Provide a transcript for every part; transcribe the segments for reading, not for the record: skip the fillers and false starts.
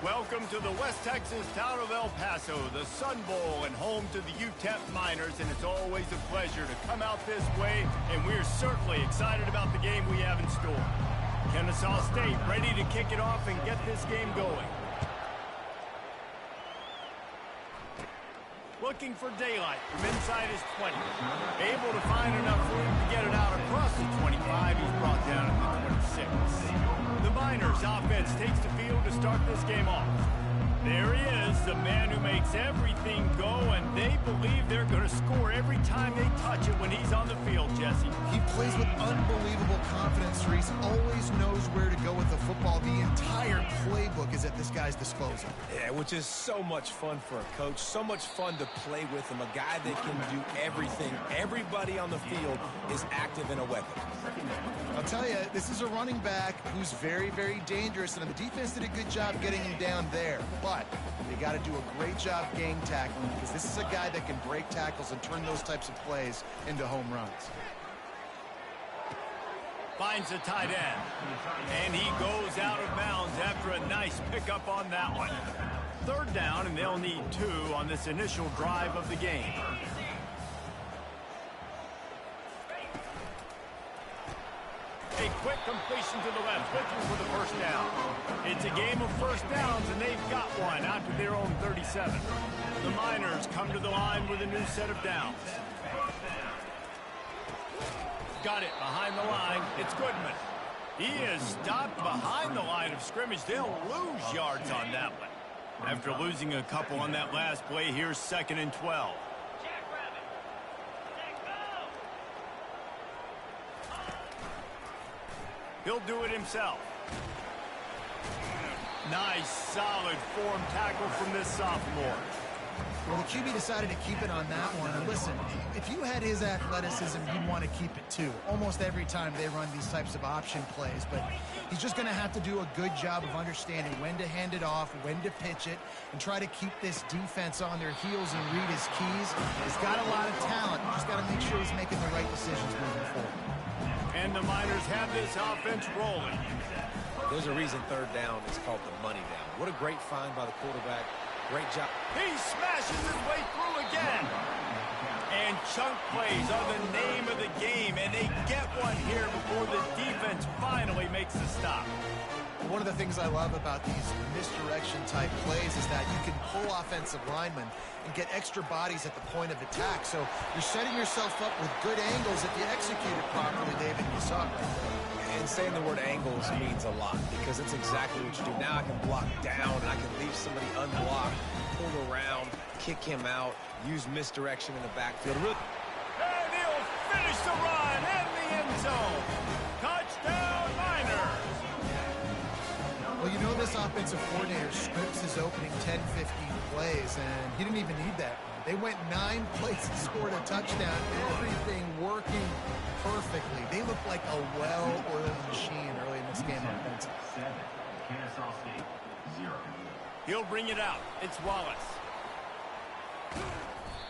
Welcome to the West Texas town of El Paso, the Sun Bowl and home to the UTEP Miners, and it's always a pleasure to come out this way, and we're certainly excited about the game we have in store. Kennesaw State ready to kick it off and get this game going. Looking for daylight from inside his 20. Able to find enough room to get it out across the 25. He's brought down at the 26. The Miners offense takes the field to start this game off. There he is, the man who makes everything go, and they believe they're going to score every time they touch it when he's on the field, Jesse. He plays with unbelievable confidence, Reese. Always knows where to go with the football. The entire playbook is at this guy's disposal. Yeah, which is so much fun for a coach. So much fun to play with him. A guy that can do everything. Everybody on the field is active in a weapon. I'll tell you, this is a running back who's very, very dangerous, and the defense did a good job getting him down there. But they got to do a great job gang tackling, because this is a guy that can break tackles and turn those types of plays into home runs. Finds a tight end, and he goes out of bounds after a nice pickup on that one. Third down, and they'll need 2 on this initial drive of the game. A quick completion to the left, looking for the first down. It's a game of first downs, and they've got one out to their own 37. The Miners come to the line with a new set of downs. Got it behind the line. It's Goodman. He is stopped behind the line of scrimmage. They'll lose yards on that one. After losing a couple on that last play, here's 2nd and 12. He'll do it himself. Nice, solid form tackle from this sophomore. Well, the QB decided to keep it on that one. And listen, if you had his athleticism, you'd want to keep it too. Almost every time they run these types of option plays. But he's just going to have to do a good job of understanding when to hand it off, when to pitch it, and try to keep this defense on their heels and read his keys. He's got a lot of talent. Just got to make sure he's making the right decisions moving forward. And the Miners have this offense rolling. There's a reason third down is called the money down. What a great find by the quarterback. Great job. He smashes his way through again. And chunk plays are the name of the game, and they get one here before the defense finally makes the stop. One of the things I love about these misdirection-type plays is that you can pull offensive linemen and get extra bodies at the point of attack. So you're setting yourself up with good angles if you execute it properly, David. You saw it right there. And saying the word angles means a lot, because it's exactly what you do. Now I can block down, and I can leave somebody unblocked, pull around, kick him out, use misdirection in the backfield. And he'll finish the run in the end zone. Touchdown, Miners! Well, you know this offensive coordinator scripts his opening 10, 15 plays, and he didn't even need that. They went 9 plays and scored a touchdown. Everything working perfectly. They look like a well-oiled machine early in this game offensively. 7, Kennesaw State, 0. He'll bring it out. It's Wallace.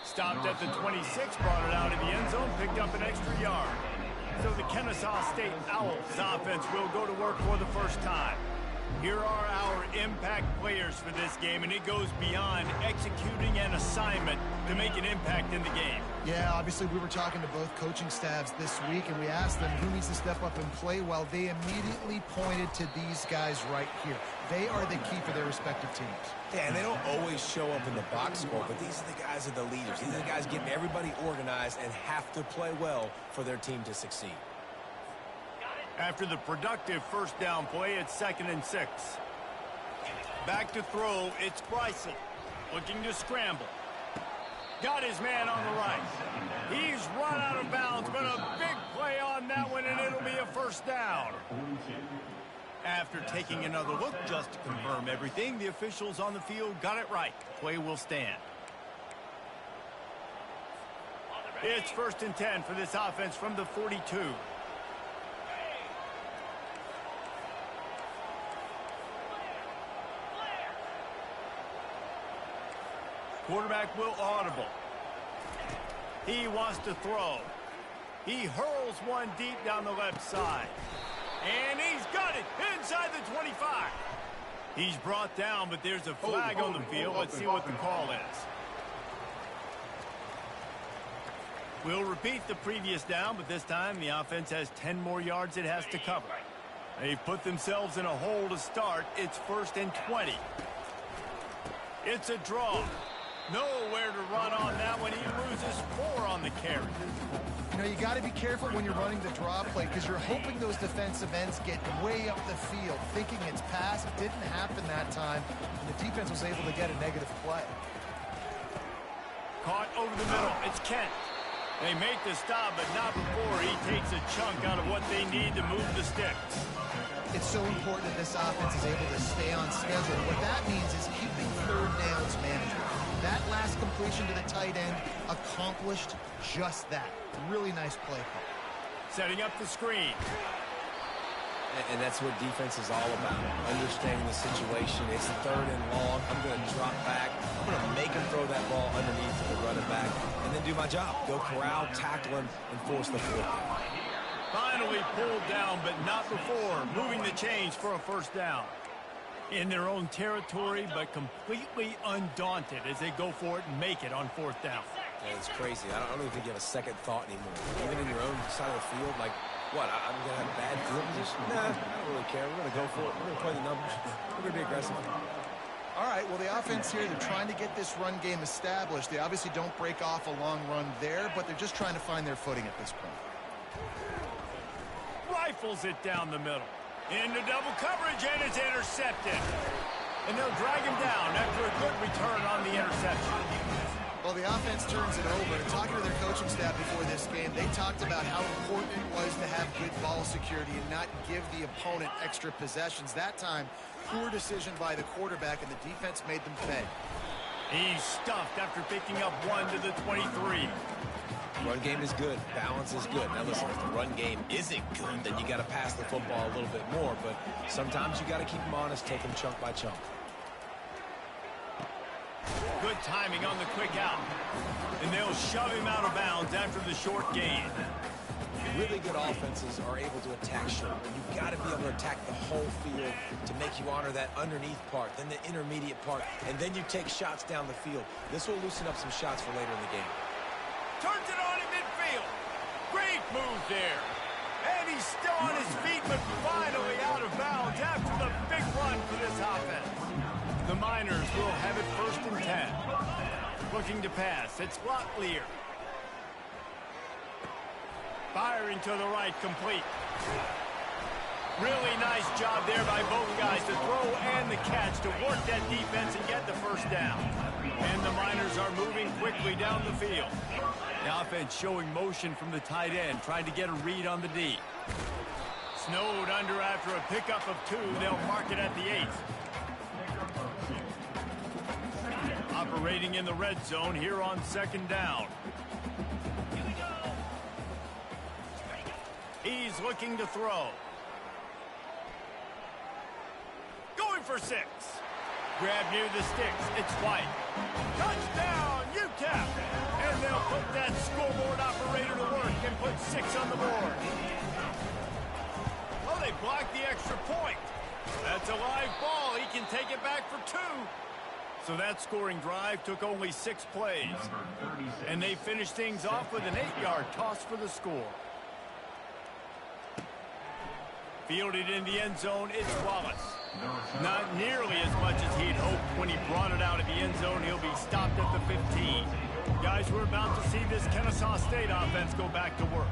Stopped at the 26, brought it out in the end zone, picked up an extra yard. So the Kennesaw State Owls offense will go to work for the first time. Here are our impact players for this game, and it goes beyond executing an assignment to make an impact in the game. Yeah, obviously we were talking to both coaching staffs this week, and we asked them who needs to step up and play well. They immediately pointed to these guys right here. They are the key for their respective teams. Yeah, and they don't always show up in the box score, but these are the guys that are the leaders. These are the guys getting everybody organized and have to play well for their team to succeed. After the productive first down play, it's 2nd and 6. Back to throw, it's Bryson. Looking to scramble. Got his man on the right. He's run out of bounds, but a big play on that one, and it'll be a first down. After taking another look just to confirm everything, the officials on the field got it right. Play will stand. It's 1st and 10 for this offense from the 42. Quarterback will audible. He wants to throw. He hurls one deep down the left side. And he's got it inside the 25. He's brought down, but there's a flag on the field. Let's see what the call is. We'll repeat the previous down, but this time the offense has 10 more yards it has to cover. They've put themselves in a hole to start. It's 1st and 20. It's a draw. Nowhere to run on that one. He loses 4 on the carry. You know, you got to be careful when you're running the draw play because you're hoping those defensive ends get way up the field, thinking it's pass. It didn't happen that time, and the defense was able to get a negative play. Caught over the middle. It's Kent. They make the stop, but not before he takes a chunk out of what they need to move the sticks. It's so important that this offense is able to stay on schedule. What that means is keeping third downs manageable. That last completion to the tight end accomplished just that. Really nice play call. Setting up the screen. And that's what defense is all about. Understanding the situation. It's 3rd and long. I'm going to drop back. I'm going to make him throw that ball underneath to the running back and then do my job. Go corral, tackle him, and force the 4th down. Finally pulled down, but not before. Moving the chains for a 1st down. In their own territory, but completely undaunted as they go for it and make it on 4th down. Yeah, it's crazy. I don't even think you have a second thought anymore. Even in your own side of the field, like, what, I'm going to have bad field position? Nah, I don't really care. We're going to go for it. We're going to play the numbers. We're going to be aggressive. All right, well, the offense here, they're trying to get this run game established. They obviously don't break off a long run there, but they're just trying to find their footing at this point. Rifles it down the middle. Into double coverage, and it's intercepted. And they'll drag him down after a good return on the interception. Well, the offense turns it over. Talking to their coaching staff before this game, they talked about how important it was to have good ball security and not give the opponent extra possessions. That time, poor decision by the quarterback, and the defense made them pay. He's stuffed after picking up 1 to the 23. Run game is good. Balance is good. Now, listen, if the run game isn't good, then you got to pass the football a little bit more. But sometimes you got to keep them honest, take them chunk by chunk. Good timing on the quick out. And they'll shove him out of bounds after the short gain. Really good offenses are able to attack short. You've got to be able to attack the whole field to make you honor that underneath part, then the intermediate part, and then you take shots down the field. This will loosen up some shots for later in the game. Turns it on in midfield. Great move there. And he's still on his feet, but finally out of bounds after the big run for this offense. The Miners will have it 1st and 10. Looking to pass. It's Locklear. Firing to the right, complete. Really nice job there by both guys to throw and the catch to work that defense and get the 1st down. And the Miners are moving quickly down the field. The offense showing motion from the tight end, trying to get a read on the D. Snowed under after a pickup of 2. They'll mark it at the 8th. Operating in the red zone here on 2nd down. He's looking to throw. Going for 6. Grab near the sticks. It's White. Touchdown, UTEP! And they'll put that scoreboard operator to work and put 6 on the board. Oh, they blocked the extra point. That's a live ball. He can take it back for 2. So that scoring drive took only 6 plays. And they finished things off with an 8-yard toss for the score. Fielded in the end zone, it's Wallace. Not nearly as much as he'd hoped when he brought it out of the end zone. He'll be stopped at the 15. Guys, we're about to see this Kennesaw State offense go back to work.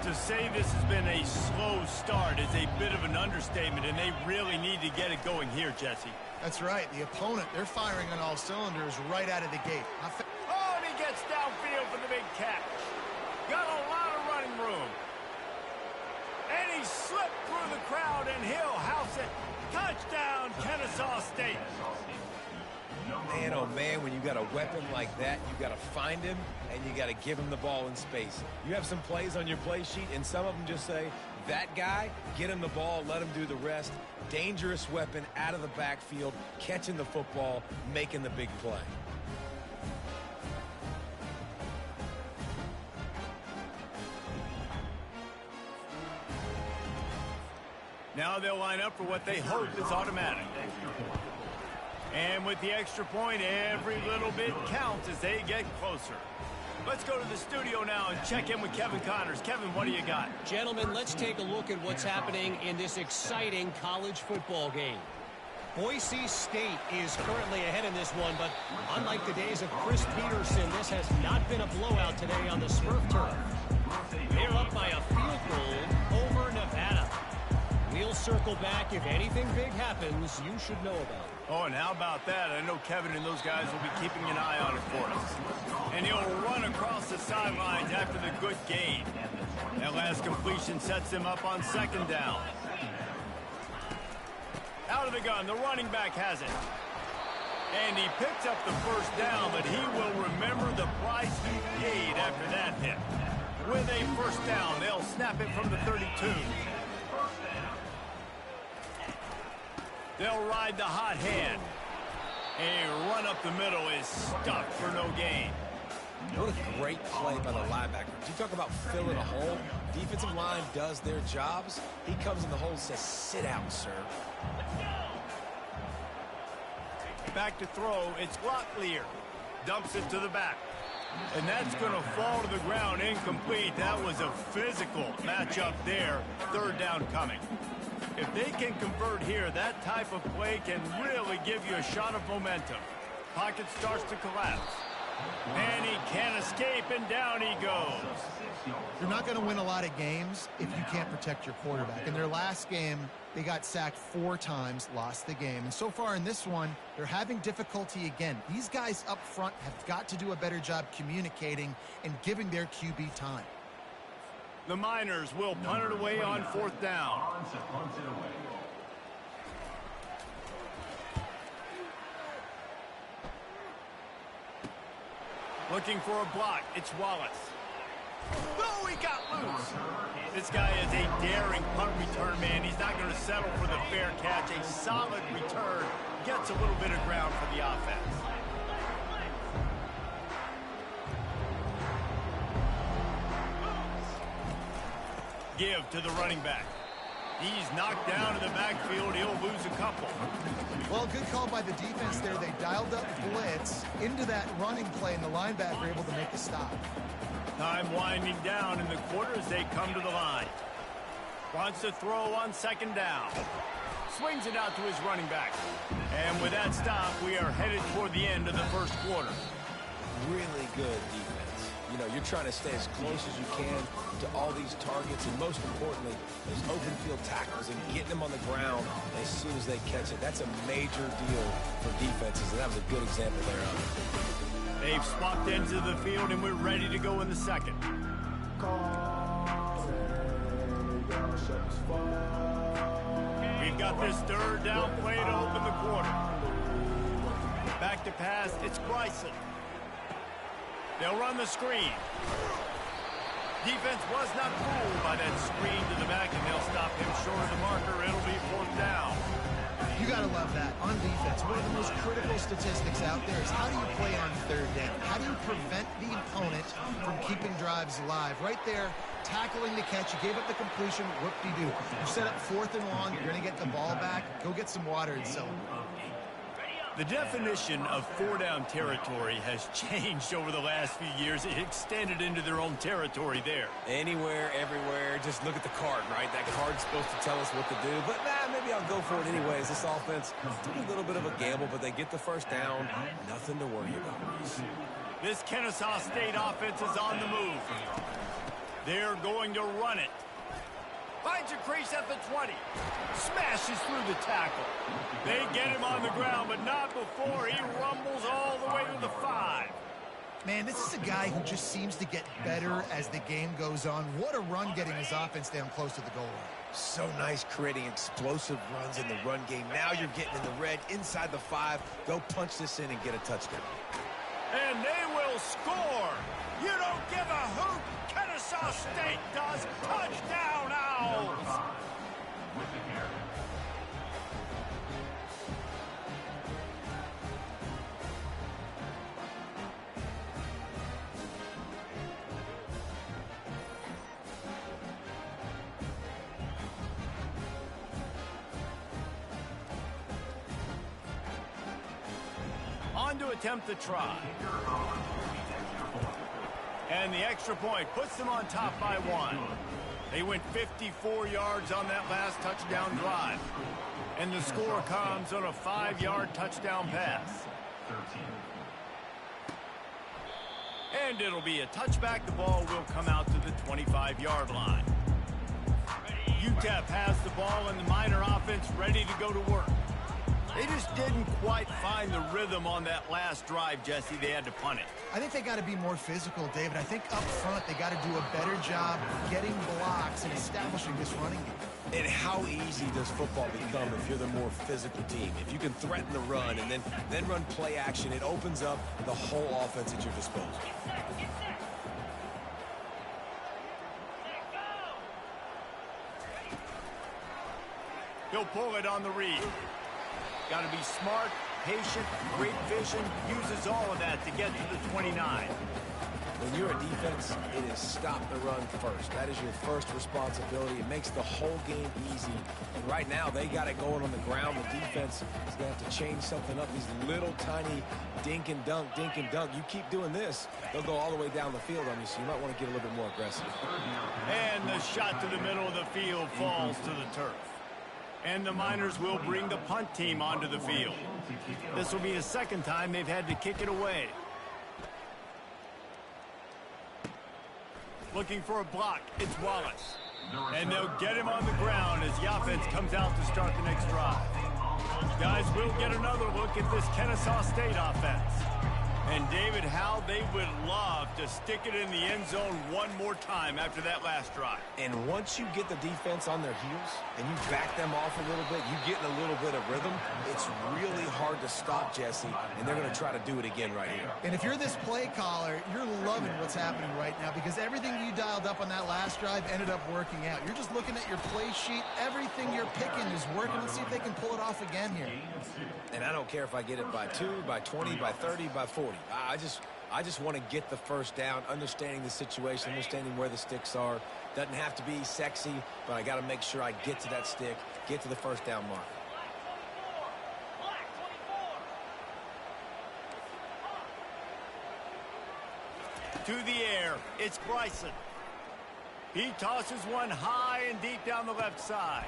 To say this has been a slow start is a bit of an understatement, and they really need to get it going here, Jesse. That's right. The opponent, they're firing on all cylinders right out of the gate. Oh, and he gets downfield for the big catch. Got a lot of running room. And he slipped through the crowd, and he'll house it. Touchdown, Kennesaw State. Man, oh man, when you got a weapon like that, you got to find him, and you got to give him the ball in space. You have some plays on your play sheet, and some of them just say, that guy, get him the ball, let him do the rest. Dangerous weapon out of the backfield, catching the football, making the big play. Now they'll line up for what they hope is automatic. And with the extra point, every little bit counts as they get closer. Let's go to the studio now and check in with Kevin Connors. Kevin, what do you got? Gentlemen, let's take a look at what's happening in this exciting college football game. Boise State is currently ahead in this one, but unlike the days of Chris Peterson, this has not been a blowout today on the Smurf turf. They're up by a field goal over Nevada. We'll circle back. If anything big happens, you should know about it. Oh, and how about that? I know Kevin and those guys will be keeping an eye on it for us. And he'll run across the sidelines after the good gain. That last completion sets him up on second down. Out of the gun, the running back has it. And he picks up the first down, but he will remember the price he paid after that hit. With a first down, they'll snap it from the 32. They'll ride the hot hand. A run up the middle is stuck for no gain. What a great play by the linebacker. You talk about filling a hole. Defensive line does their jobs. He comes in the hole and says, sit out, sir. Back to throw, it's Locklear. Dumps it to the back. And that's going to fall to the ground incomplete. That was a physical matchup there. Third down coming. If they can convert here, that type of play can really give you a shot of momentum. Pocket starts to collapse. And he can't escape, and down he goes. You're not going to win a lot of games if you can't protect your quarterback. In their last game, they got sacked 4 times, lost the game. And so far in this one, they're having difficulty again. These guys up front have got to do a better job communicating and giving their QB time. The Miners will punt it away on fourth down. Looking for a block. It's Wallace. Oh, he got loose. This guy is a daring punt return man. He's not going to settle for the fair catch. A solid return. Gets a little bit of ground for the offense. Give to the running back. He's knocked down in the backfield. He'll lose a couple. Well, good call by the defense there. They dialed up blitz into that running play, and the linebacker able to make the stop. Time winding down in the quarter as they come to the line. Wants to throw on second down. Swings it out to his running back. And with that stop, we are headed toward the end of the first quarter. Really good defense. You know, you're trying to stay as close as you can to all these targets, and most importantly, those open field tackles and getting them on the ground as soon as they catch it. That's a major deal for defenses, and that was a good example there of it. They've swapped into the field, and we're ready to go in the second. We've got this third down play to open the quarter. Back to pass, it's Bryson. They'll run the screen. Defense was not fooled by that screen to the back, and they'll stop him short of the marker. It'll be fourth down. You got to love that. On defense, one of the most critical statistics out there is how do you play on third down? How do you prevent the opponent from keeping drives alive? Right there, tackling the catch. You gave up the completion. Whoop-de-doo. You set up fourth and long. You're going to get the ball back. Go get some water and celebrate. The definition of four-down territory has changed over the last few years. It extended into their own territory there. Anywhere, everywhere, just look at the card, right? That card's supposed to tell us what to do, but maybe I'll go for it anyways. This offense, a little bit of a gamble, but they get the first down. Nothing to worry about. This Kennesaw State offense is on the move. They're going to run it. Finds a crease at the 20. Smashes through the tackle. They get him on the ground, but not before he rumbles all the way to the 5. Man, this is a guy who just seems to get better as the game goes on. What a run getting his offense down close to the goal line. So nice creating explosive runs in the run game. Now you're getting in the red inside the 5. Go punch this in and get a touchdown. And they will score. You don't give a hoot. Kennesaw State does. Touchdown, Owls. on to attempt the try. And the extra point puts them on top by 1. They went 54 yards on that last touchdown drive. And the score comes on a 5-yard touchdown pass. And it'll be a touchback. The ball will come out to the 25-yard line. UTEP has the ball and the Miner offense ready to go to work. They just didn't quite find the rhythm on that last drive, Jesse. They had to punt it. I think they got to be more physical, David. I think up front they got to do a better job getting blocks and establishing this running game. And how easy does football become if you're the more physical team? If you can threaten the run and then run play action, it opens up the whole offense at your disposal. He'll pull it on the read. Got to be smart, patient, great vision, uses all of that to get to the 29. When you're a defense, it is stop the run first. That is your first responsibility. It makes the whole game easy. And right now, they got it going on the ground. The defense is going to have to change something up. These little tiny dink and dunk, dink and dunk. You keep doing this, they'll go all the way down the field on you, so you might want to get a little bit more aggressive. And the shot to the middle of the field falls to the turf. And the Miners will bring the punt team onto the field. This will be the second time they've had to kick it away. Looking for a block. It's Wallace. And they'll get him on the ground as the offense comes out to start the next drive. Guys, we'll get another look at this Kennesaw State offense. And David, how they would love to stick it in the end zone one more time after that last drive. And once you get the defense on their heels and you back them off a little bit, you get in a little bit of rhythm, it's really hard to stop, Jesse, and they're going to try to do it again right here. And if you're this play caller, you're loving what's happening right now because everything you dialed up on that last drive ended up working out. You're just looking at your play sheet. Everything you're picking is working. Let's see if they can pull it off again here. And I don't care if I get it by 2, by 20, by 30, by 40. I just want to get the first down, understanding the situation, understanding where the sticks are. Doesn't have to be sexy, but I got to make sure I get to that stick, get to the first down mark. To the air, it's Bryson. He tosses one high and deep down the left side.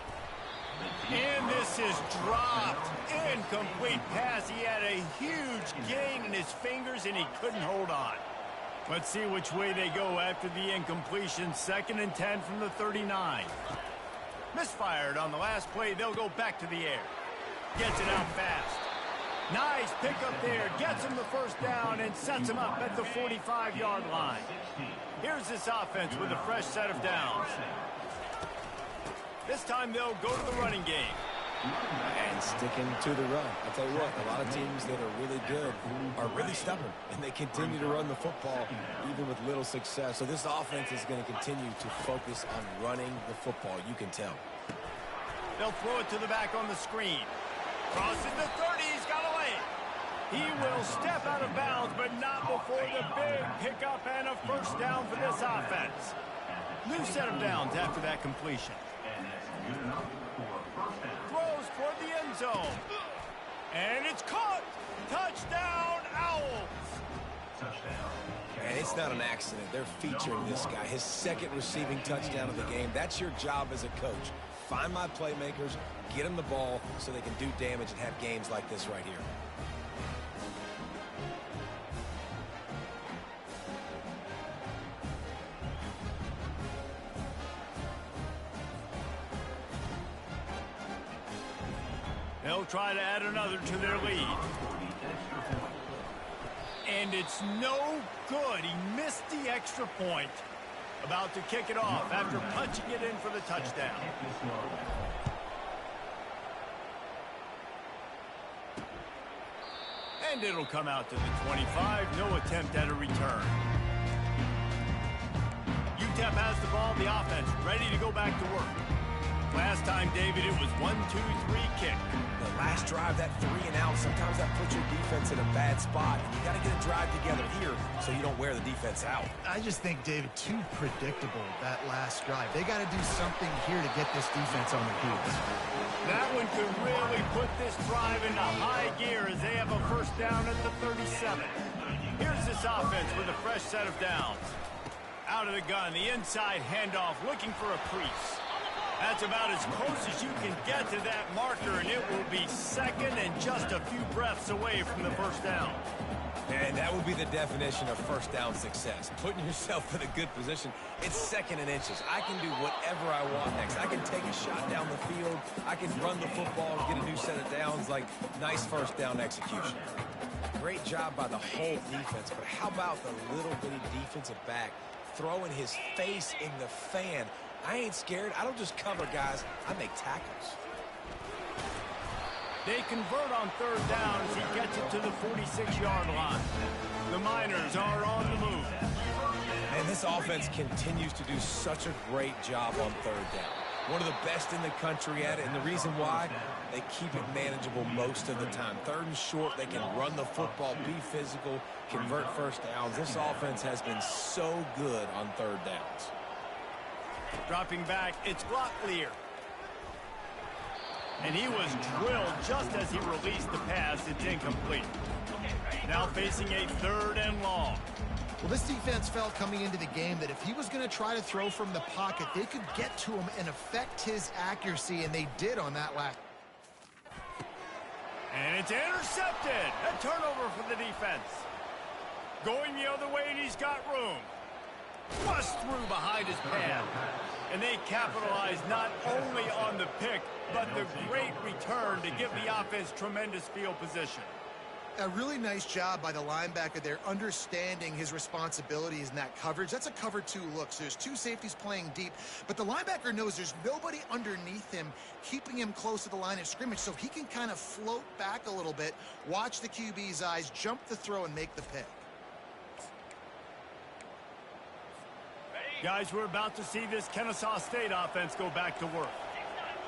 And this is dropped. Incomplete pass. He had a huge gain in his fingers, and he couldn't hold on. Let's see which way they go after the incompletion. 2nd and 10 from the 39. Misfired on the last play. They'll go back to the air. Gets it out fast. Nice pickup there. Gets him the first down and sets him up at the 45-yard line. Here's this offense with a fresh set of downs. This time they'll go to the running game. And sticking to the run. I'll tell you what, a lot of teams that are really good are really stubborn, and they continue to run the football even with little success. So this offense is going to continue to focus on running the football, you can tell. They'll throw it to the back on the screen. Crosses the 30, he's got away. He will step out of bounds, but not before the big pickup and a first down for this offense. New set of downs after that completion. Throws toward the end zone. And it's caught. Touchdown, Owls. And it's not an accident. They're featuring this guy. His second receiving touchdown of the game. That's your job as a coach. Find my playmakers, get them the ball so they can do damage and have games like this right here. They'll try to add another to their lead. And it's no good. He missed the extra point. About to kick it off after punching it in for the touchdown. And it'll come out to the 25. No attempt at a return. UTEP has the ball, the offense ready to go back to work. Last time, David, it was 1-2-3 kick. The last drive, that 3 and out, sometimes that puts your defense in a bad spot. And you got to get a drive together here so you don't wear the defense out. I just think, David, too predictable, that last drive. They got to do something here to get this defense on their heels. That one could really put this drive into high gear as they have a first down at the 37. Here's this offense with a fresh set of downs. Out of the gun, the inside handoff, looking for a crease. That's about as close as you can get to that marker, and it will be second and just a few breaths away from the first down. And that would be the definition of first down success. Putting yourself in a good position. It's second and inches. I can do whatever I want next. I can take a shot down the field. I can run the football and get a new set of downs. Like, nice first down execution. Great job by the whole defense, but how about the little bitty defensive back throwing his face in the fan? I ain't scared. I don't just cover guys. I make tackles. They convert on third down as he gets it to the 46-yard line. The Miners are on the move. And this offense continues to do such a great job on third down. One of the best in the country at it, and the reason why, they keep it manageable most of the time. Third and short, they can run the football, be physical, convert first downs. This offense has been so good on third downs. Dropping back, it's Locklear. And he was drilled just as he released the pass. It's incomplete. Now facing a third and long. Well, this defense felt coming into the game that if he was going to try to throw from the pocket, they could get to him and affect his accuracy, and they did on that last. And it's intercepted. A turnover for the defense. Going the other way, and he's got room. Bust through behind his pad. And they capitalize not only on the pick, but the great return to give the offense tremendous field position. A really nice job by the linebacker there, understanding his responsibilities in that coverage. That's a cover 2 look. So there's 2 safeties playing deep, but the linebacker knows there's nobody underneath him, keeping him close to the line of scrimmage, so he can kind of float back a little bit, watch the QB's eyes, jump the throw, and make the pick. Guys, we're about to see this Kennesaw State offense go back to work.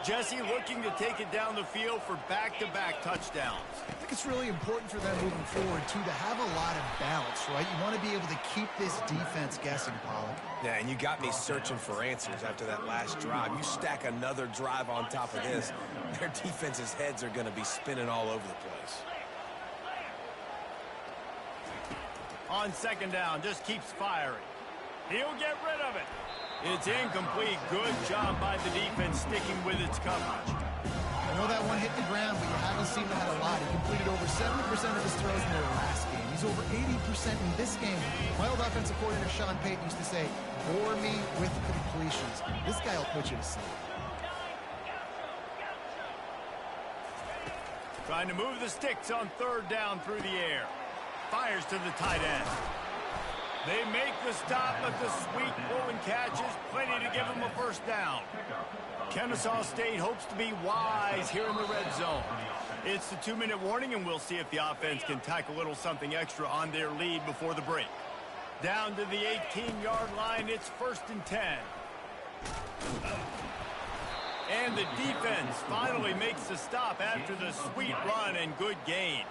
Jesse looking to take it down the field for back-to-back touchdowns. I think it's really important for them moving forward, too, to have a lot of balance, right? You want to be able to keep this defense guessing, Pollard. Yeah, and you got me searching for answers after that last drive. You stack another drive on top of this, their defense's heads are going to be spinning all over the place. On second down, just keeps firing. He'll get rid of it. It's incomplete. Good job by the defense sticking with its coverage. I know that one hit the ground, but you haven't seen him had a lot. He completed over 70% of his throws in their last game. He's over 80% in this game. My old offensive coordinator, Sean Payton, used to say, bore me with completions. This guy will put you to sleep. Trying to move the sticks on third down through the air. Fires to the tight end. They make the stop, but the sweet pull and catch is plenty to give them a first down. Kennesaw State hopes to be wise here in the red zone. It's the 2-minute warning, and we'll see if the offense can tack a little something extra on their lead before the break. Down to the 18-yard line, it's 1st and 10. And the defense finally makes the stop after the sweet run and good gain.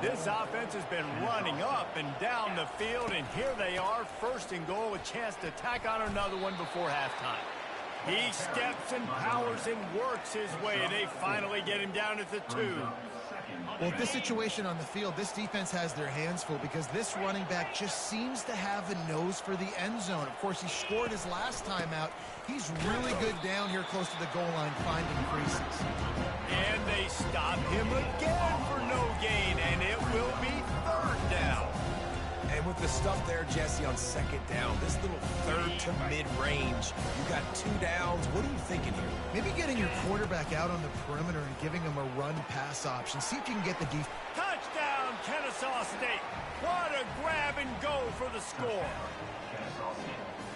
This offense has been running up and down the field, and here they are, 1st and goal, a chance to tack on another one before halftime. He steps and powers and works his way. They finally get him down at the 2. Well, this situation on the field, this defense has their hands full because this running back just seems to have a nose for the end zone. Of course, he scored his last time out. He's really good down here close to the goal line, finding creases. And they stop him again for no gain, and it will be 3rd down. And with the stuff there, Jesse, on second down, this little third to mid-range, you got 2 downs. What are you thinking here? Maybe getting your quarterback out on the perimeter and giving him a run-pass option. See if you can get the defense. Touchdown, Kennesaw State. What a grab and go for the score.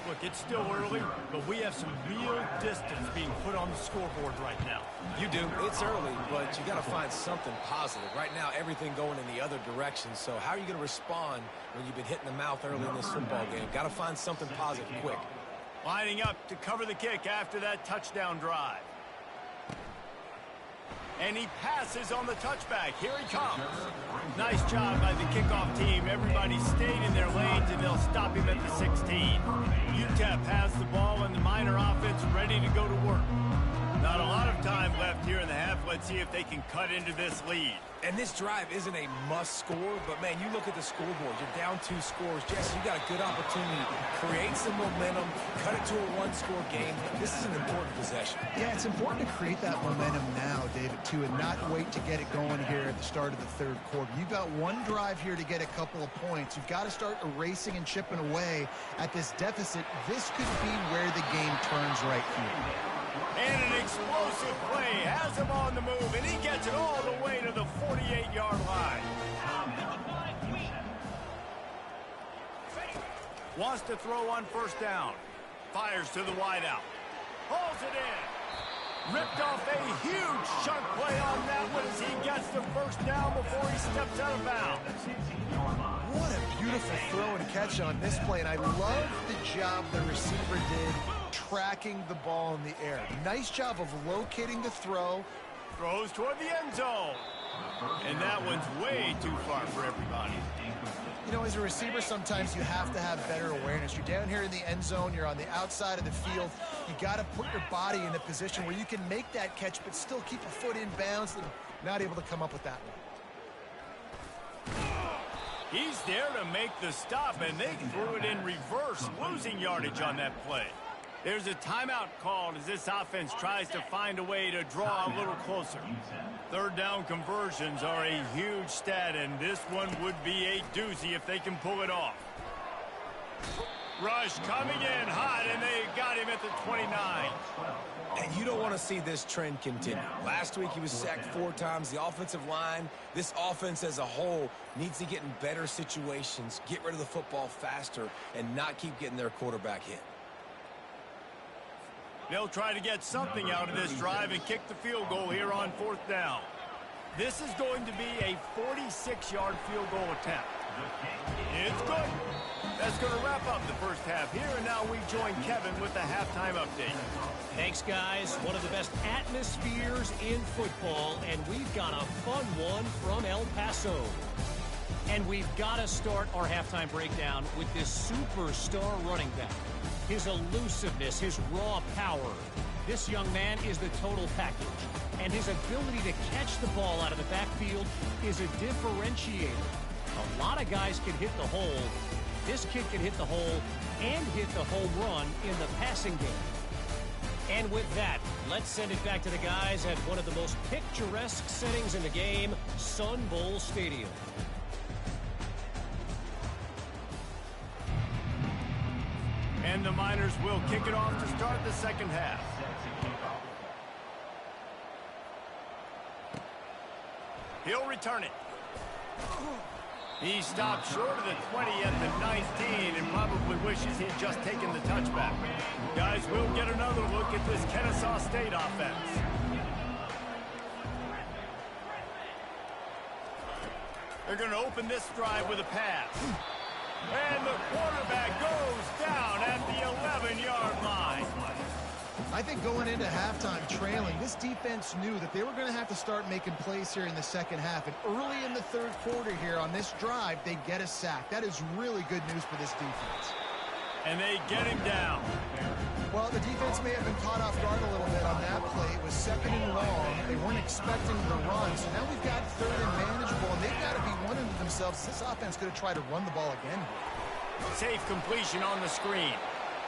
Look, it's still early, but we have some real distance being put on the scoreboard right now. You do. It's early, but you got to find something positive. Right now, everything going in the other direction. So how are you going to respond when you've been hit in the mouth early in this football game? Got to find something positive quick. Lining up to cover the kick after that touchdown drive. And he passes on the touchback. Here he comes. Nice job by the kickoff team. Everybody stayed in their lanes, and they'll stop him at the 16. UTEP has the ball, and the Miner offense ready to go to work. Not a lot of time left here in the half. Let's see if they can cut into this lead. And this drive isn't a must score, but, man, you look at the scoreboard. You're down 2 scores. Jesse, you got a good opportunity to create some momentum, cut it to a 1-score game. This is an important possession. Yeah, it's important to create that momentum now, David, too, and not wait to get it going here at the start of the third quarter. You've got one drive here to get a couple of points. You've got to start erasing and chipping away at this deficit. This could be where the game turns right here. And an explosive play has him on the move, and he gets it all the way to the 48-yard line. Wants to throw on first down. Fires to the wideout. Hauls it in. Ripped off a huge chunk play on that one as he gets the first down before he steps out of bounds. What a beautiful throw and catch on this play, and I love the job the receiver did tracking the ball in the air. Nice job of locating the throw. Throws toward the end zone. And that one's way too far for everybody. You know, as a receiver, sometimes you have to have better awareness. You're down here in the end zone. You're on the outside of the field. You got to put your body in a position where you can make that catch but still keep a foot in bounds and not able to come up with that one. He's there to make the stop, and they threw it in reverse, losing yardage on that play. There's a timeout called as this offense tries to find a way to draw a little closer. Third down conversions are a huge stat, and this one would be a doozy if they can pull it off. Rush coming in hot, and they got him at the 29. And you don't want to see this trend continue. Last week he was sacked 4 times. The offensive line, this offense as a whole, needs to get in better situations, get rid of the football faster, and not keep getting their quarterback hit. They'll try to get something out of this drive and kick the field goal here on fourth down. This is going to be a 46-yard field goal attempt. It's good. That's going to wrap up the first half here, and now we join Kevin with the halftime update. Thanks, guys. One of the best atmospheres in football, and we've got a fun one from El Paso. And we've got to start our halftime breakdown with this superstar running back. His elusiveness, his raw power. This young man is the total package. And his ability to catch the ball out of the backfield is a differentiator. A lot of guys can hit the hole. This kid can hit the hole and hit the home run in the passing game. And with that, let's send it back to the guys at one of the most picturesque settings in the game, Sun Bowl Stadium. And the Miners will kick it off to start the second half. He'll return it. He stopped short of the 20 at the 19 and probably wishes he'd just taken the touchback. Guys, we'll get another look at this Kennesaw State offense. They're going to open this drive with a pass. And the quarterback goes down at the 11-yard line. I think going into halftime trailing, this defense knew that they were going to have to start making plays here in the second half. And early in the third quarter here on this drive, they get a sack. That is really good news for this defense. And they get him down. Well, the defense may have been caught off guard a little bit on that play. It was second and long. They weren't expecting the run. So now we've got third and manageable, and they've got to be wondering to themselves, this offense going to try to run the ball again. Safe completion on the screen.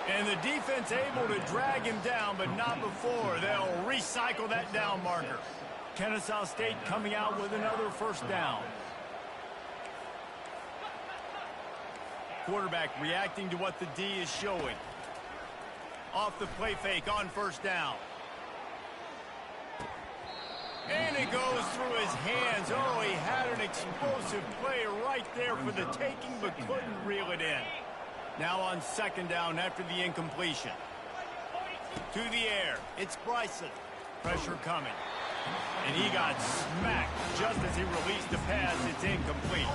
And the defense able to drag him down, but not before. They'll recycle that down marker. Kennesaw State coming out with another first down. Quarterback reacting to what the D is showing. Off the play fake on first down. And it goes through his hands. Oh, he had an explosive play right there for the taking, but couldn't reel it in. Now on second down after the incompletion. To the air. It's Bryson. Pressure coming. And he got smacked just as he released the pass. It's incomplete.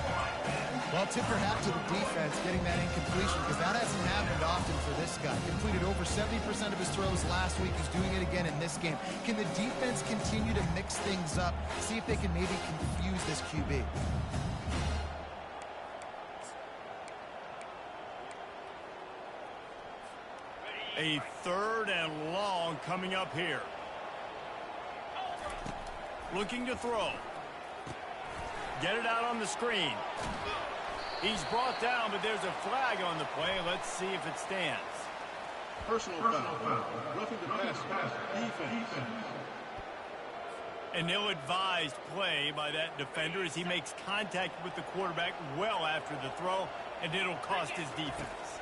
Well, tip your hat to the defense getting that incompletion, because that hasn't happened often for this guy. Completed over 70% of his throws last week. He's doing it again in this game. Can the defense continue to mix things up? See if they can maybe confuse this QB. A 3rd and long coming up here. Looking to throw. Get it out on the screen. He's brought down, but there's a flag on the play. Let's see if it stands. Personal foul. Roughing the pass. Defense. An ill-advised play by that defender as he makes contact with the quarterback well after the throw, and it'll cost his defense.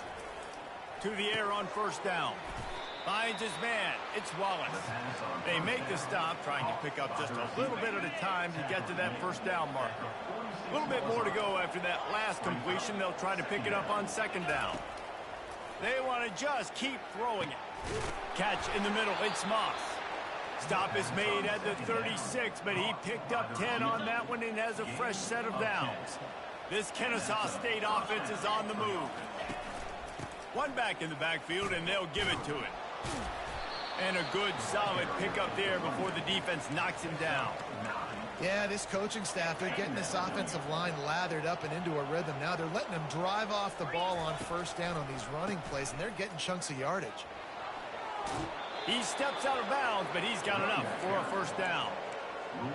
To the air on 1st down. Finds his man. It's Wallace. They make the stop, trying to pick up just a little bit at a time to get to that 1st down marker. A little bit more to go after that last completion. They'll try to pick it up on 2nd down. They want to just keep throwing it. Catch in the middle. It's Moss. Stop is made at the 36, but he picked up 10 on that one and has a fresh set of downs. This Kennesaw State offense is on the move. One back in the backfield, and they'll give it to it. And a good, solid pickup there before the defense knocks him down. Yeah, this coaching staff, they're getting this offensive line lathered up and into a rhythm. Now they're letting them drive off the ball on 1st down on these running plays, and they're getting chunks of yardage. He steps out of bounds, but he's got enough for a 1st down.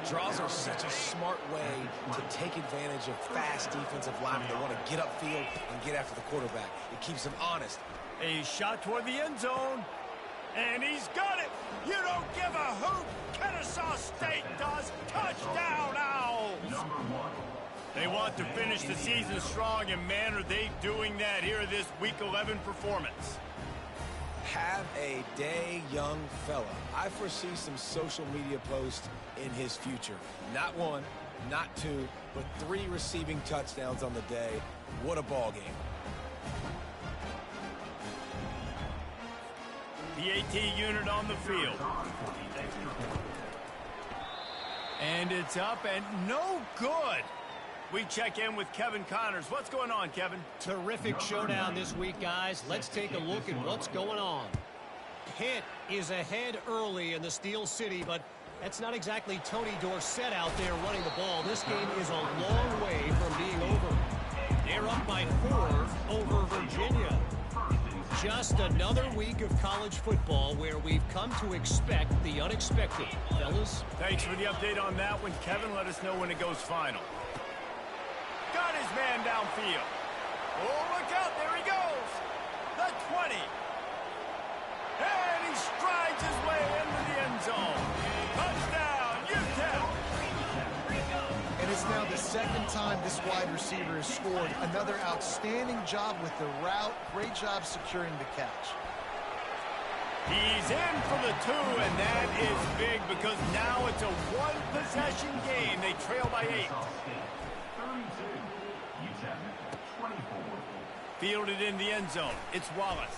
Draws are such a smart way to take advantage of fast defensive linemen that want to get upfield and get after the quarterback. It keeps them honest. A shot toward the end zone, and he's got it. You don't give a hoot. Kennesaw State does. Touchdown, Owls. They want to finish the season strong, and man, are they doing that here this Week 11 performance. Have a day, young fella. I foresee some social media posts in his future. Not 1, not 2, but 3 receiving touchdowns on the day. What a ball game. The AT unit on the field. And it's up and no good. We check in with Kevin Connors. What's going on, Kevin? Terrific showdown this week, guys. Let's take a look at what's going on. Pitt is ahead early in the Steel City, but that's not exactly Tony Dorsett out there running the ball. This game is a long way from being over. They're up by 4 over Virginia. Just another week of college football where we've come to expect the unexpected. Fellas? Thanks for the update on that one, Kevin. Let us know when it goes final. Got his man downfield. Oh, look out. There he goes. The 20. And he strides his way into the end zone. Touchdown, UTEP. And it's now the 2nd time this wide receiver has scored. Another outstanding job with the route. Great job securing the catch. He's in for the 2, and that is big because now it's a 1-possession game. They trail by 8. Fielded in the end zone. It's Wallace.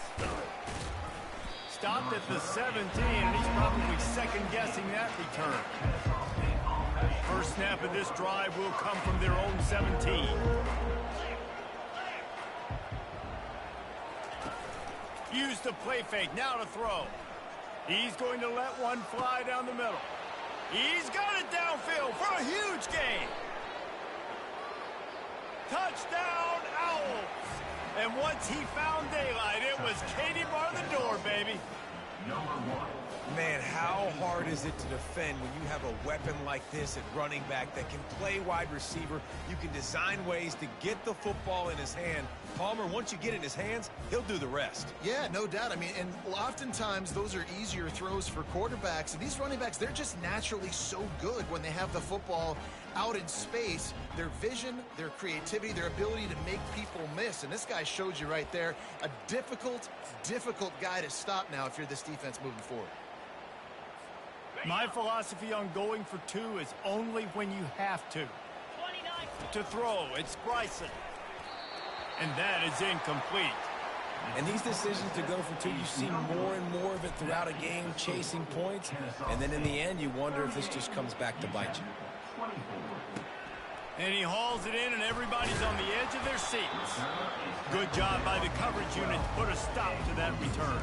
Stopped at the 17, and he's probably second-guessing that return. First snap of this drive will come from their own 17. Use the play fake. Now to throw. He's going to let one fly down the middle. He's got it downfield for a huge gain. Touchdown, Owls. And once he found daylight, it was Katie bar the door, baby. Man, how hard is it to defend when you have a weapon like this at running back that can play wide receiver? You can design ways to get the football in his hand. Palmer, once you get it in his hands, he'll do the rest. Yeah, no doubt. I mean, and oftentimes those are easier throws for quarterbacks. And these running backs, they're just naturally so good when they have the football out in space. Their vision, their creativity, their ability to make people miss. And this guy showed you right there, a difficult guy to stop now if you're this defense moving forward. My philosophy on going for 2 is only when you have to. To throw, it's Bryson. And that is incomplete. And these decisions to go for two, you see more and more of it throughout a game, chasing points. And then in the end, you wonder if this just comes back to bite you. And he hauls it in, and everybody's on the edge of their seats. Good job by the coverage unit to put a stop to that return.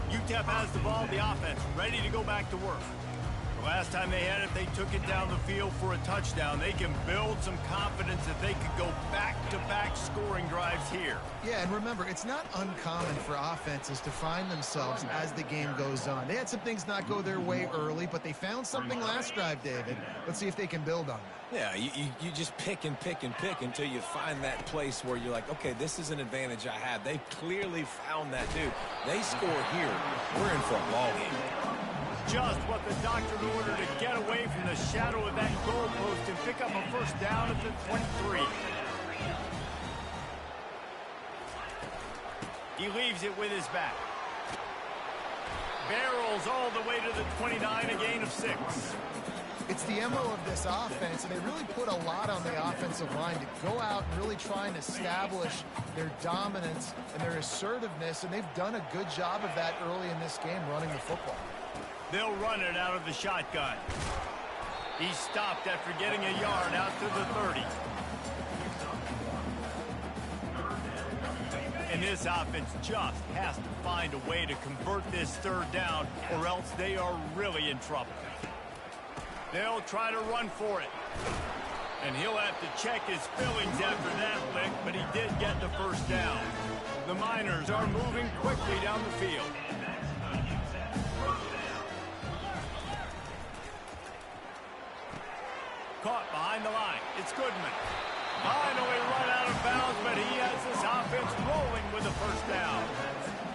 UTEP has the ball, the offense, ready to go back to work. The last time they had it, they took it down the field for a touchdown. They can build some confidence that they could go back-to-back scoring drives here. Yeah, and remember, it's not uncommon for offenses to find themselves as the game goes on. They had some things not go their way early, but they found something last drive, David. Let's see if they can build on that. Yeah, you just pick and pick and pick until you find that place where you're like, okay, this is an advantage I have. They clearly found that, dude. They score here, we're in for a ball game. Just what the doctor ordered to get away from the shadow of that goalpost and pick up a first down at the 23. He leaves it with his back. Barrels all the way to the 29, a gain of 6. It's the MO of this offense, and they really put a lot on the offensive line to go out and really try and establish their dominance and their assertiveness, and they've done a good job of that early in this game running the football. They'll run it out of the shotgun. He stopped after getting a yard out to the 30. And this offense just has to find a way to convert this third down, or else they are really in trouble. They'll try to run for it. And he'll have to check his fillings after that lick, but he did get the first down. The Miners are moving quickly down the field. Caught behind the line. It's Goodman. Finally run out of bounds, but he has this offense rolling with a first down.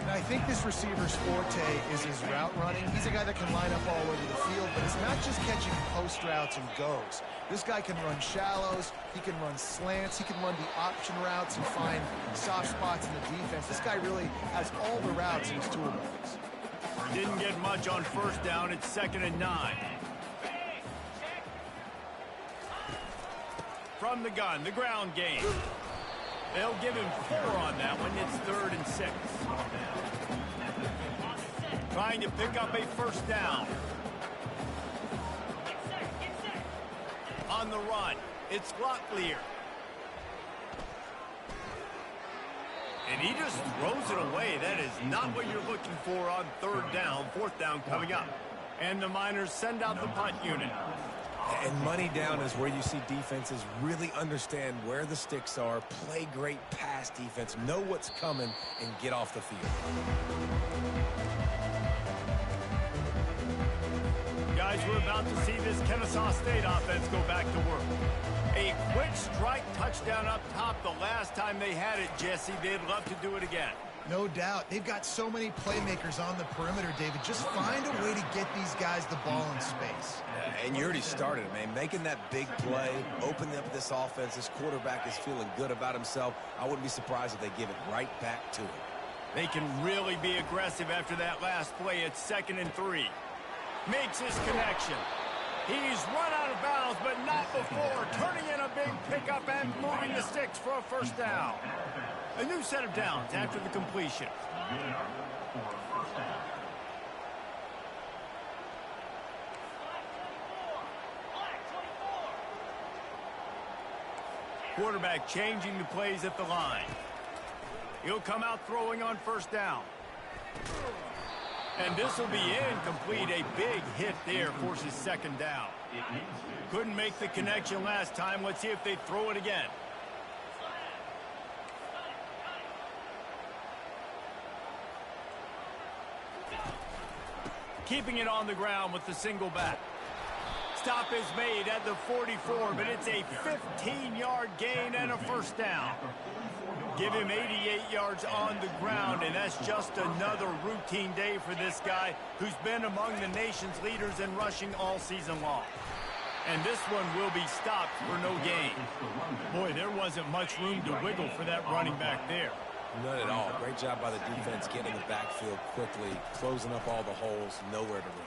And I think this receiver's forte is his route running. He's a guy that can line up all over the field, but it's not just catching post routes and goes. This guy can run shallows, he can run slants, he can run the option routes and find soft spots in the defense. This guy really has all the routes in his toolbox. Didn't get much on first down. It's 2nd and 9. From the gun, the ground game. They'll give him 4 on that one. It's 3rd and 6. Trying to pick up a first down. On the run, it's Locklear. And he just throws it away. That is not what you're looking for on 3rd down. 4th down coming up. And the Miners send out the punt unit. And money down is where you see defenses really understand where the sticks are, play great pass defense, know what's coming, and get off the field. Guys, we're about to see this Kennesaw State offense go back to work. A quick strike touchdown up top the last time they had it, Jesse. They'd love to do it again. No doubt. They've got so many playmakers on the perimeter, David. Just find a way to get these guys the ball in space. Yeah, and you already started it, man. Making that big play, opening up this offense. This quarterback is feeling good about himself. I wouldn't be surprised if they give it right back to him. They can really be aggressive after that last play. It's 2nd and 3. Makes his connection. He's run out of bounds, but not before. Turning in a big pickup and moving the sticks for a first down. A new set of downs after the completion. Quarterback changing the plays at the line. He'll come out throwing on first down. And this will be incomplete. A big hit there forces 2nd down. Couldn't make the connection last time. Let's see if they throw it again. Keeping it on the ground with the single back. Stop is made at the 44, but it's a 15-yard gain and a first down. Give him 88 yards on the ground, and that's just another routine day for this guy who's been among the nation's leaders in rushing all season long. And this one will be stopped for no gain. Boy, there wasn't much room to wiggle for that running back there. None at all. Great job by the defense getting in the backfield quickly, closing up all the holes, nowhere to run.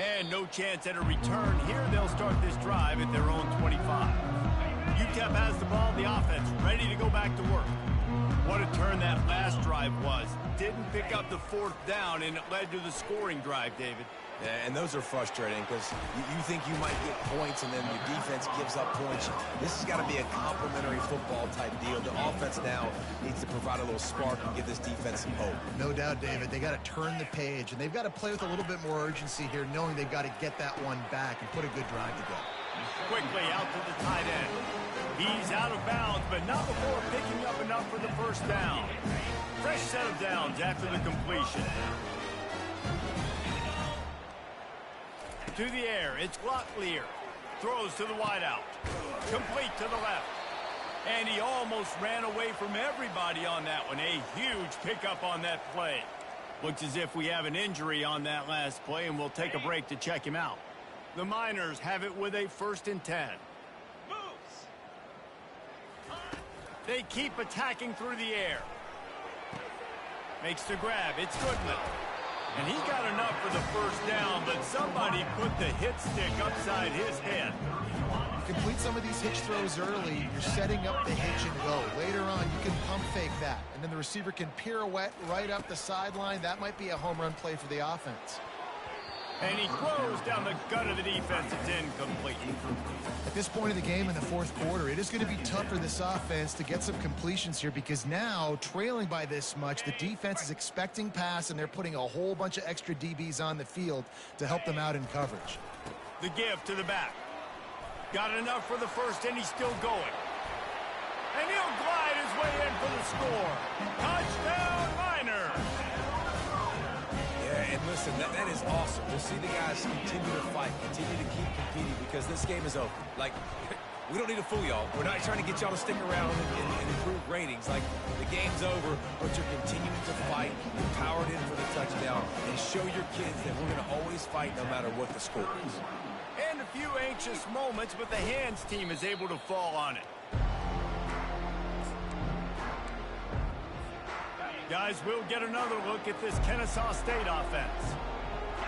And no chance at a return here. They'll start this drive at their own 25. UTEP has the ball, the offense ready to go back to work. What a turn that last drive was. Didn't pick up the fourth down, and it led to the scoring drive, David. Yeah, and those are frustrating because you think you might get points and then your defense gives up points. This has got to be a complementary football type deal. The offense now needs to provide a little spark and give this defense some hope. No doubt, David. They got to turn the page, and they've got to play with a little bit more urgency here, knowing they've got to get that one back and put a good drive together. Quickly out to the tight end. He's out of bounds, but not before picking up enough for the first down. Fresh set of downs after the completion. To the air, it's Locklear. Throws to the wideout. Complete to the left. And he almost ran away from everybody on that one. A huge pickup on that play. Looks as if we have an injury on that last play, and we'll take a break to check him out. The Miners have it with a 1st and 10. They keep attacking through the air. Makes the grab. It's Goodman. And he got enough for the first down, but somebody put the hit stick upside his head. You complete some of these hitch throws early, you're setting up the hitch and go. Later on, you can pump fake that, and then the receiver can pirouette right up the sideline. That might be a home run play for the offense. And he throws down the gut of the defense. It's incomplete. At this point of the game in the fourth quarter, it is going to be tough for this offense to get some completions here because now, trailing by this much, the defense is expecting pass, and they're putting a whole bunch of extra DBs on the field to help them out in coverage. The give to the back. Got enough for the first, and he's still going. And he'll glide his way in for the score. Touchdown, Miners! And listen, that is awesome to see the guys continue to fight, continue to keep competing because this game is over. Like, we don't need to fool y'all. We're not trying to get y'all to stick around and improve ratings. Like, the game's over, but you're continuing to fight. You're powered in for the touchdown and show your kids that we're going to always fight no matter what the score is. And a few anxious moments, but the hands team is able to fall on it. Guys, we'll get another look at this Kennesaw State offense.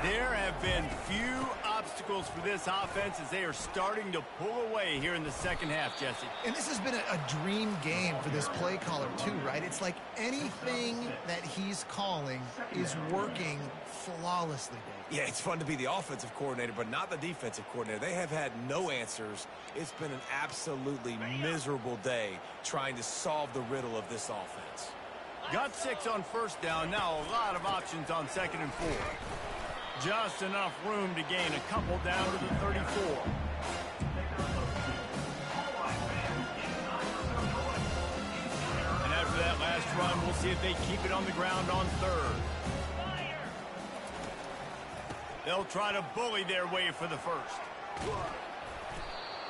There have been few obstacles for this offense as they are starting to pull away here in the second half, Jesse. And this has been a dream game for this play caller too, right? It's like anything that he's calling is working flawlessly, Dave. Yeah, it's fun to be the offensive coordinator, but not the defensive coordinator. They have had no answers. It's been an absolutely miserable day trying to solve the riddle of this offense. Got 6 on first down. Now a lot of options on 2nd and 4. Just enough room to gain a couple down to the 34. And after that last run, we'll see if they keep it on the ground on 3rd. They'll try to bully their way for the first.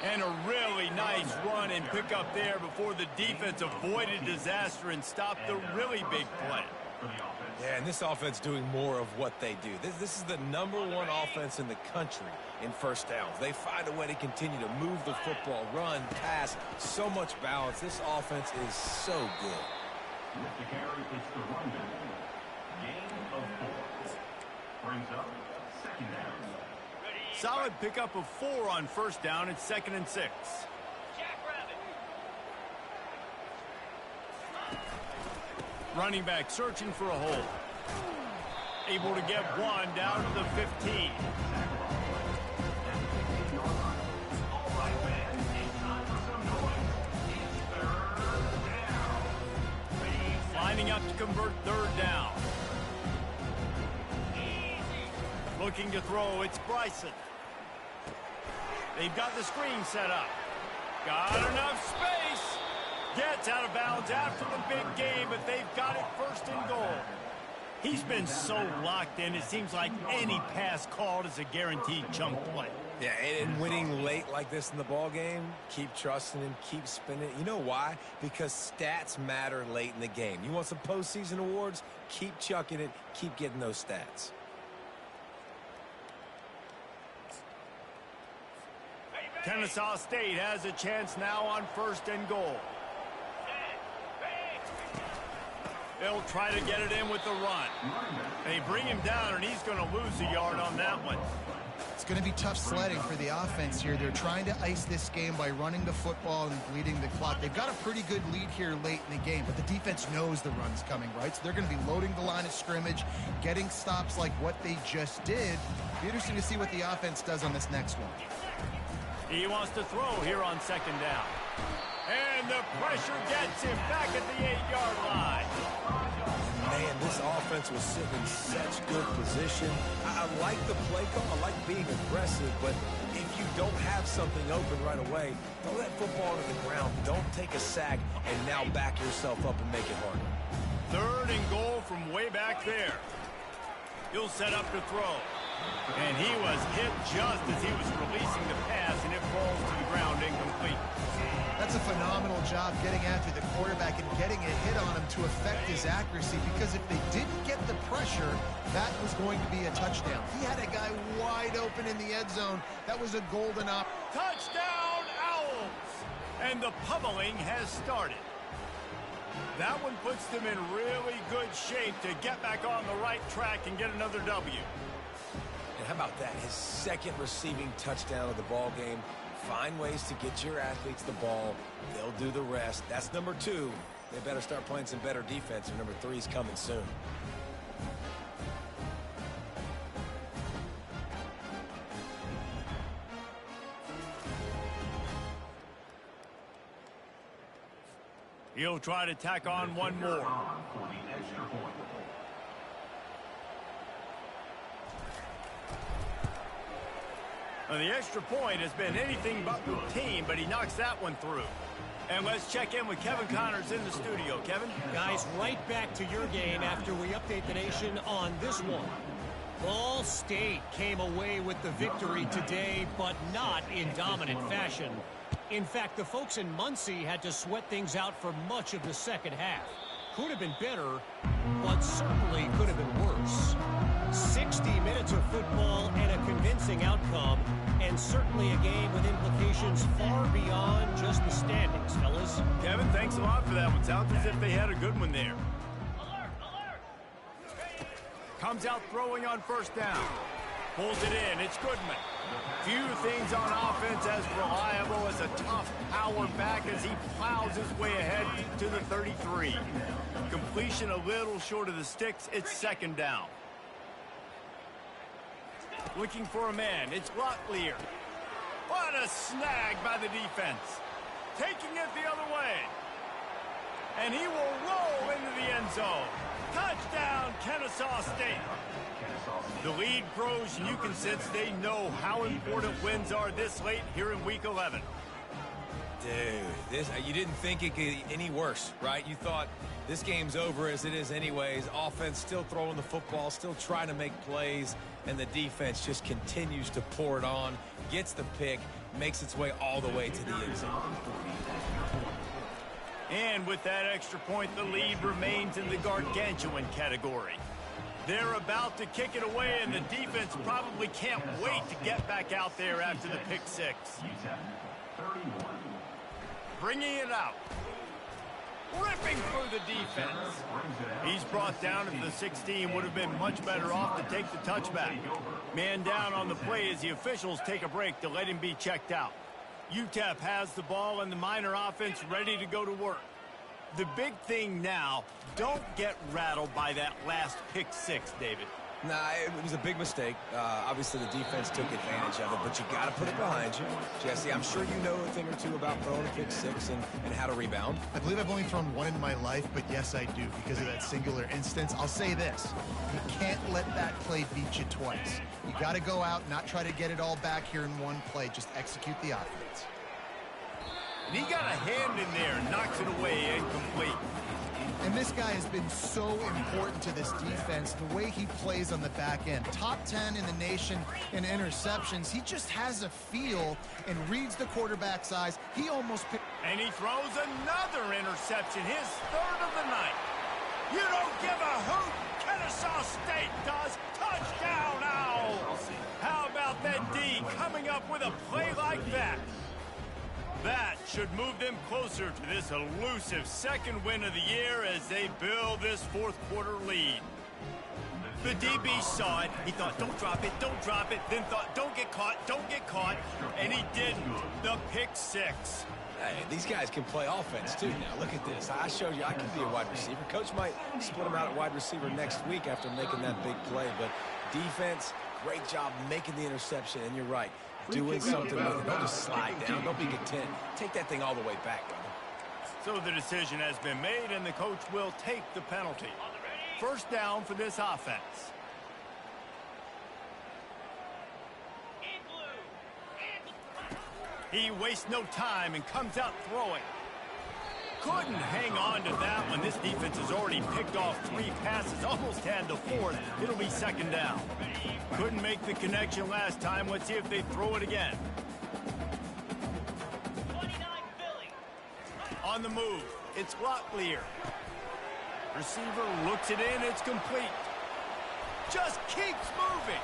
And a really nice run and pick up there before the defense avoided disaster and stopped the really big play. Yeah, and this offense doing more of what they do. This is the #1 offense in the country in first downs. They find a way to continue to move the football, run, pass, so much balance. This offense is so good. With the carry, it's the rundown. Gain of 4. Brings up 2nd down. Solid pickup of 4 on first down. It's 2nd and 6. Running back searching for a hole. Able to get 1 down to the 15. Lining up to convert 3rd down. Looking to throw, it's Bryson. They've got the screen set up. Got enough space. Gets out of bounds after the big game, but they've got it 1st and goal. He's been so locked in, it seems like any pass called is a guaranteed chunk play. Yeah, and winning late like this in the ball game, keep trusting him, keep spinning. You know why? Because stats matter late in the game. You want some postseason awards? Keep chucking it, keep getting those stats. Kennesaw State has a chance now on 1st and goal. They'll try to get it in with the run. They bring him down, and he's going to lose a yard on that one. going to be tough sledding for the offense here. They're trying to ice this game by running the football and bleeding the clock. They've got a pretty good lead here late in the game, but the defense knows the run's coming, right? So they're going to be loading the line of scrimmage, getting stops like what they just did. Be interesting to see what the offense does on this next one. He wants to throw here on second down. And the pressure gets him back at the 8-yard line. Man, this offense was sitting in such good position. I like the play call. I like being aggressive, but if you don't have something open right away, throw that football to the ground. Don't take a sack and now back yourself up and make it harder. 3rd and goal from way back there. He'll set up to throw. And he was hit just as he was releasing the pass, and it falls to the ground incomplete. That's a phenomenal job getting after the quarterback and getting a hit on him to affect his accuracy, because if they didn't get the pressure, that was going to be a touchdown. He had a guy wide open in the end zone. That was a golden op. Touchdown, Owls! And the pummeling has started. That one puts them in really good shape to get back on the right track and get another W. And how about that? His 2nd receiving touchdown of the ball game. Find ways to get your athletes the ball. They'll do the rest. That's number 2. They better start playing some better defense, and number 3 is coming soon. He'll try to tack on one more. For the extra point. Well, the extra point has been anything but routine, but he knocks that one through. And let's check in with Kevin Connors in the studio. Kevin? Guys, right back to your game after we update the nation on this one. Ball State came away with the victory today, but not in dominant fashion. In fact, the folks in Muncie had to sweat things out for much of the second half. Could have been better, but certainly could have been worse. 60 minutes of football and a convincing outcome, and certainly a game with implications far beyond just the standings, fellas. Kevin, thanks a lot for that one. Sounds as if they had a good one there. Comes out throwing on 1st down. Pulls it in. It's Goodman. Few things on offense as reliable as a tough power back as he plows his way ahead to the 33. Completion a little short of the sticks. It's 2nd down. Looking for a man. It's Locklear. What a snag by the defense. Taking it the other way. And he will roll into the end zone. Touchdown, Kennesaw State. The lead grows, and you can sense they know how important wins are this late here in Week 11. Dude, you didn't think it could get any worse, right? You thought this game's over as it is anyways. Offense still throwing the football, still trying to make plays, and the defense just continues to pour it on, gets the pick, makes its way all the way to the end zone. And with that extra point, the lead remains in the gargantuan category. They're about to kick it away, and the defense probably can't wait to get back out there after the pick 6. Bringing it out. Ripping through the defense. He's brought down at the 16. Would have been much better off to take the touchback. Man down on the play as the officials take a break to let him be checked out. UTEP has the ball and the Miner offense ready to go to work. The big thing now, don't get rattled by that last pick 6, David. Nah, it was a big mistake. Obviously, the defense took advantage of it, but you got to put it behind you. Jesse, I'm sure you know a thing or two about throwing a pick 6 and how to rebound. I believe I've only thrown one in my life, but yes, I do because of that singular instance. I'll say this. You can't let that play beat you twice. You got to go out, not try to get it all back here in one play. Just execute the offense. And he got a hand in there and knocks it away incomplete. And this guy has been so important to this defense, the way he plays on the back end. Top 10 in the nation in interceptions. He just has a feel and reads the quarterback's eyes. He almost picked. And he throws another interception, his 3rd of the night. You don't give a hoot. Kennesaw State does. Touchdown, Owls. How about that D coming up with a play like that? That should move them closer to this elusive 2nd win of the year as they build this 4th quarter lead. The DB saw it. He thought, don't drop it, don't drop it. Then thought, don't get caught. And he didn't. The pick six. Hey, these guys can play offense, too. Now, look at this. I showed you I can be a wide receiver. Coach might split him out at wide receiver next week after making that big play. But defense, great job making the interception. And you're right, doing something with it. Don't just slide down. Don't be content. Take that thing all the way back, brother. So the decision has been made, and the coach will take the penalty. First down for this offense. He wastes no time and comes out throwing. Couldn't hang on to that one. This defense has already picked off 3 passes, almost had the 4th. It'll be second down. Couldn't make the connection last time. Let's see if they throw it again. On the move, it's Locklear. Receiver looks it in, it's complete. Just keeps moving.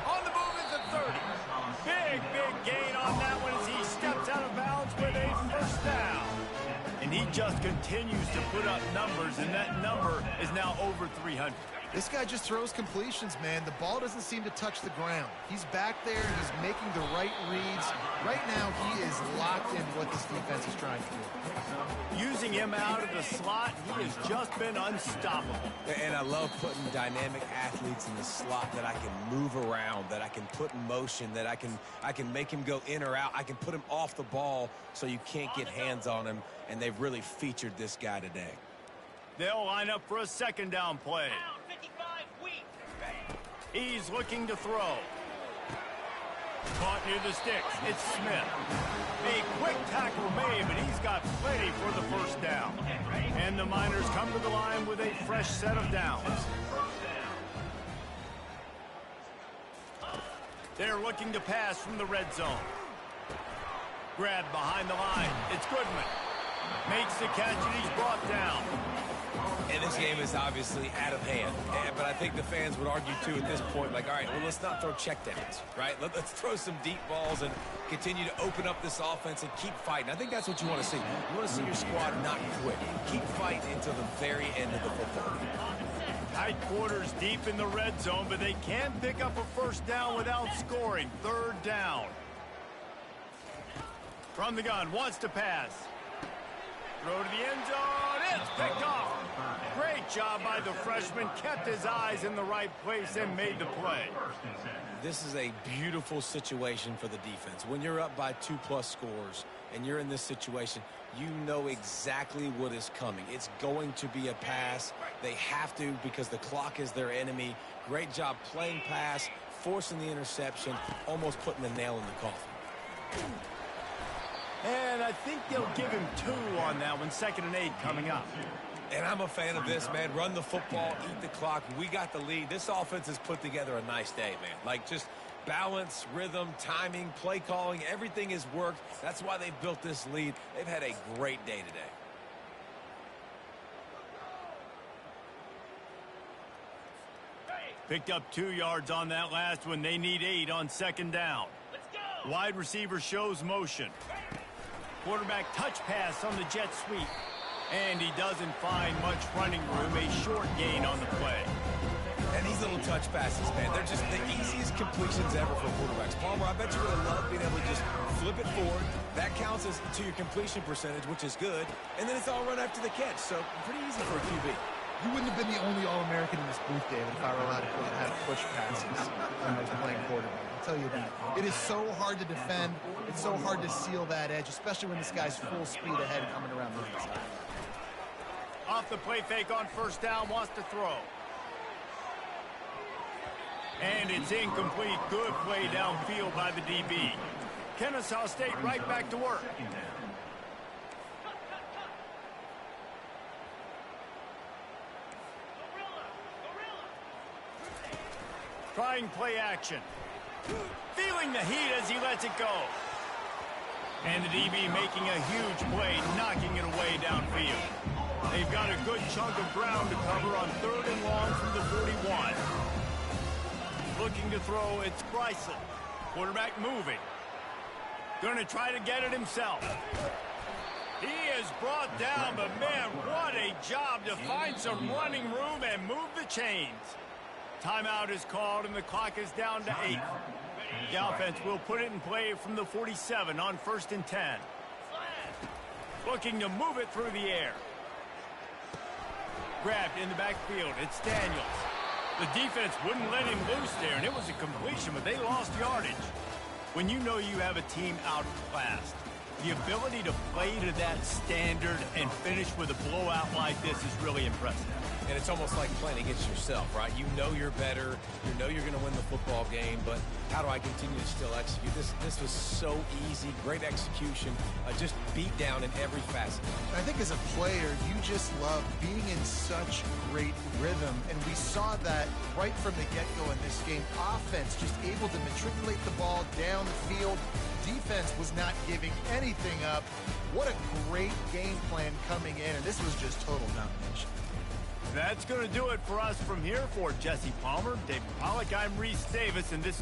On the move is the 30. Big gain on that one as he steps out of bounds with a first down. And he just continues to put up numbers, and that number is now over 300. This guy just throws completions, man. The ball doesn't seem to touch the ground. He's back there. He's making the right reads. Right now, he is locked in what this defense is trying to do. Using him out of the slot, he has just been unstoppable. And I love putting dynamic athletes in the slot that I can move around, that I can put in motion, that I can make him go in or out. I can put him off the ball so you can't get hands on him, and they've really featured this guy today. They'll line up for a second down play. He's looking to throw. Caught near the sticks. It's Smith. A quick tackle made, but he's got plenty for the first down. And the Miners come to the line with a fresh set of downs. They're looking to pass from the red zone. Grabbed behind the line. It's Goodman. Makes the catch, and he's brought down. And this game is obviously out of hand. But I think the fans would argue, too, at this point, like, all right, well, let's not throw checkdowns, right? Let's throw some deep balls and continue to open up this offense and keep fighting. I think that's what you want to see. You want to see your squad not quit. Keep fighting until the very end of the football game. Tight quarters deep in the red zone, but they can pick up a first down without scoring. Third down. From the gun, wants to pass. Throw to the end zone. It's picked off. Great job by the freshman. Kept his eyes in the right place and made the play. This is a beautiful situation for the defense. When you're up by 2+ scores and you're in this situation, you know exactly what is coming. It's going to be a pass. They have to because the clock is their enemy. Great job playing pass, forcing the interception, almost putting the nail in the coffin. And I think they'll give him 2 on that one. 2nd and 8 coming up. And I'm a fan of this, man. Run the football, eat the clock. We got the lead. This offense has put together a nice day, man. Like, just balance, rhythm, timing, play calling, everything has worked. That's why they've built this lead. They've had a great day today. Picked up 2 yards on that last one. They need 8 on 2nd down. Let's go. Wide receiver shows motion. Quarterback touch pass on the jet sweep. And he doesn't find much running room. A short gain on the play. And these little touch passes, man, they're just the easiest completions ever for quarterbacks. Palmer, I bet you're going to love being able to just flip it forward. That counts as to your completion percentage, which is good. And then it's all run after the catch. So pretty easy for a QB. You wouldn't have been the only All-American in this booth, David, if I were allowed to have push passes when I was playing quarterback. I'll tell you that. It is so hard to defend. It's so hard to seal that edge, especially when this guy's full speed ahead coming around the inside. Off the play fake on first down, wants to throw. And it's incomplete. Good play downfield by the DB. Kennesaw State right back to work. Trying play action. Feeling the heat as he lets it go. And the DB making a huge play, knocking it away downfield. They've got a good chunk of ground to cover on 3rd and long from the 41. Looking to throw, it's Bryson. Quarterback moving. Going to try to get it himself. He is brought down, but man, what a job to find some running room and move the chains. Timeout is called, and the clock is down to 8. The offense will put it in play from the 47 on 1st and 10. Looking to move it through the air. Grabbed in the backfield. It's Daniels. The defense wouldn't let him loose there, and it was a completion, but they lost yardage. When you know you have a team outclassed, the ability to play to that standard and finish with a blowout like this is really impressive. And it's almost like playing against yourself, right? You know you're better. You know you're going to win the football game, but how do I continue to still execute? This was so easy. Great execution. Just beat down in every facet. I think as a player, you just love being in such great rhythm, and we saw that right from the get-go in this game. Offense just able to matriculate the ball down the field. Defense was not giving anything up. What a great game plan coming in, and this was just total domination. That's going to do it for us from here. For Jesse Palmer, David Pollack, I'm Reese Davis, and this...